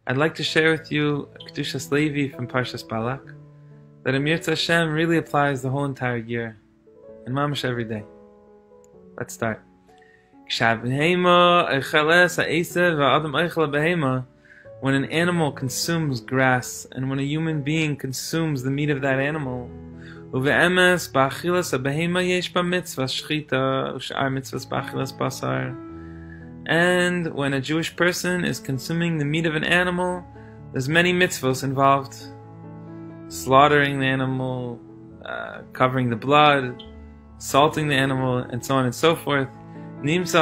I'd like to share with you Kedushas Levi from Parshas Balak that Amir Hashem really applies the whole entire year and mamash every day. Let's start. When an animal consumes grass and when a human being consumes the meat of that animal, and when a Jewish person is consuming the meat of an animal, there's many mitzvos involved. Slaughtering the animal, covering the blood, salting the animal, and so on and so forth. Turns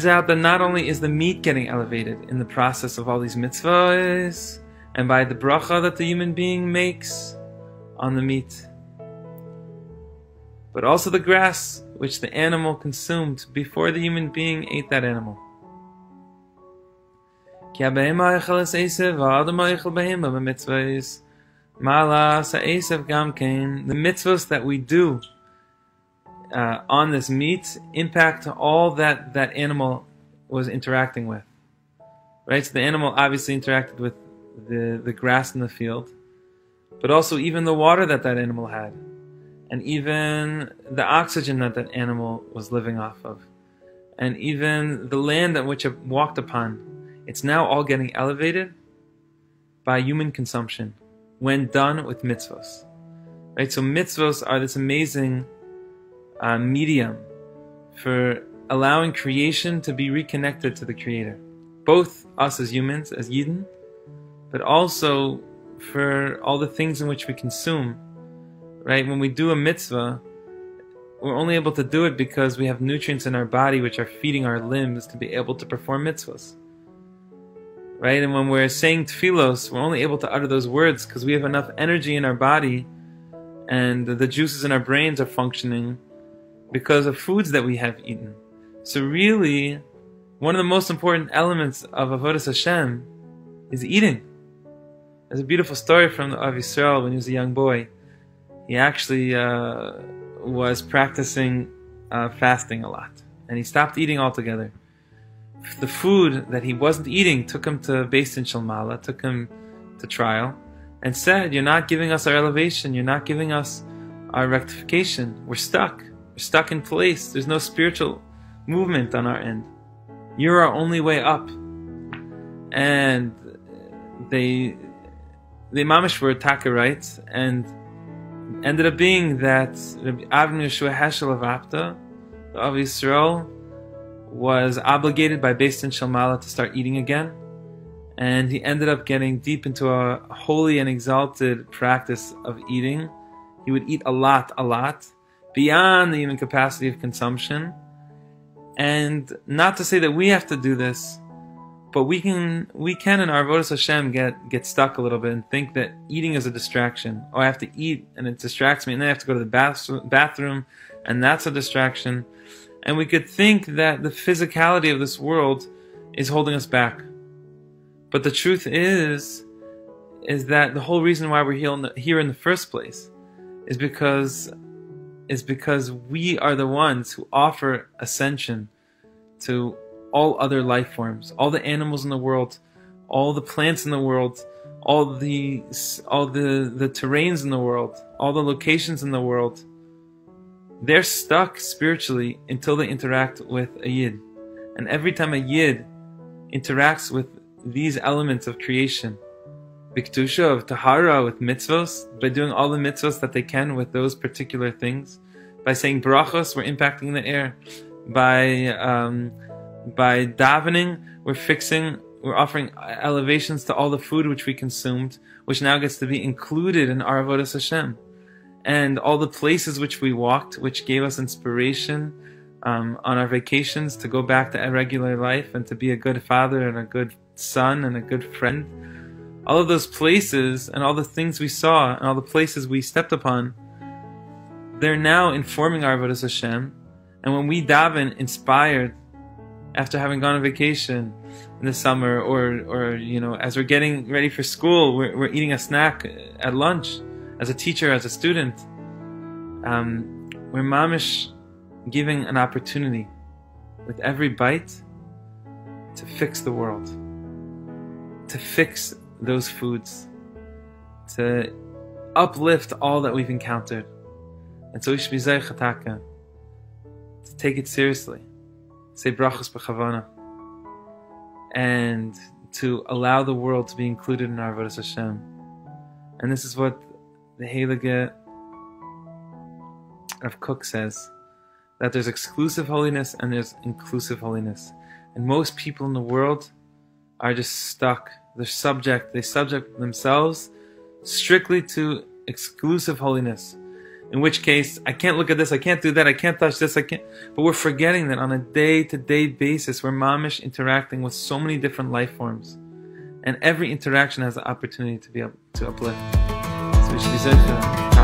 out that not only is the meat getting elevated in the process of all these mitzvahs, and by the bracha that the human being makes on the meat, but also the grass which the animal consumed before the human being ate that animal. The mitzvahs that we do on this meat impact all that animal was interacting with. Right? So the animal obviously interacted with the grass in the field, but also even the water that animal had, and even the oxygen that animal was living off of, and even the land on which it walked upon. It's now all getting elevated by human consumption when done with mitzvos. Right? So mitzvos are this amazing medium for allowing creation to be reconnected to the Creator. Both us as humans, as Yidden, but also for all the things in which we consume. Right? When we do a mitzvah, we're only able to do it because we have nutrients in our body which are feeding our limbs to be able to perform mitzvahs. Right? And when we're saying tefillos, we're only able to utter those words because we have enough energy in our body and the juices in our brains are functioning because of foods that we have eaten. So really, one of the most important elements of Avodas Hashem is eating. There's a beautiful story from the Av Yisrael when he was a young boy. He actually was practicing fasting a lot, and he stopped eating altogether. The food that he wasn't eating took him to Gaisan Shalmala, took him to trial, and said, "You're not giving us our elevation. You're not giving us our rectification. We're stuck. We're stuck in place. There's no spiritual movement on our end. You're our only way up." And they mamish were taka right, and ended up being that Rabbi Avram Yeshua Heschel of Apta, the Av Yisrael, was obligated by Gaisan Shalmala to start eating again, and he ended up getting deep into a holy and exalted practice of eating. He would eat a lot, beyond the human capacity of consumption. And not to say that we have to do this, but we can in our Avodas Hashem get stuck a little bit and think that eating is a distraction. Oh, I have to eat and it distracts me, and then I have to go to the bathroom and that's a distraction. And we could think that the physicality of this world is holding us back. But the truth is that the whole reason why we're here in the first place is because we are the ones who offer ascension to all other life forms, all the animals in the world, all the plants in the world, all the terrains in the world, all the locations in the world. They're stuck spiritually until they interact with a Yid. And every time a Yid interacts with these elements of creation, Biktusha, of Tahara, with mitzvos, by doing all the mitzvos that they can with those particular things, by saying brachos, we're impacting the air. By davening, we're offering elevations to all the food which we consumed, which now gets to be included in our Avodas Hashem. And all the places which we walked, which gave us inspiration on our vacations to go back to a regular life and to be a good father and a good son and a good friend. All of those places and all the things we saw and all the places we stepped upon, they're now informing our Avodas Hashem. And when we daven inspired after having gone on vacation in the summer, or as we're getting ready for school, we're eating a snack at lunch, as a teacher, as a student, we're mamish giving an opportunity with every bite to fix the world, to fix those foods, to uplift all that we've encountered. And so we should be zeichataka, to take it seriously, say brachos b'chavana, and to allow the world to be included in our avodas Hashem. And this is what the Heilige Rav Kook says, that there's exclusive holiness and there's inclusive holiness. And most people in the world are just stuck. They subject themselves strictly to exclusive holiness. In which case, I can't look at this, I can't do that, I can't touch this, I can't. But we're forgetting that on a day-to-day basis, we're mamish interacting with so many different life forms. And every interaction has the opportunity to be able to uplift. So we should be zeichet.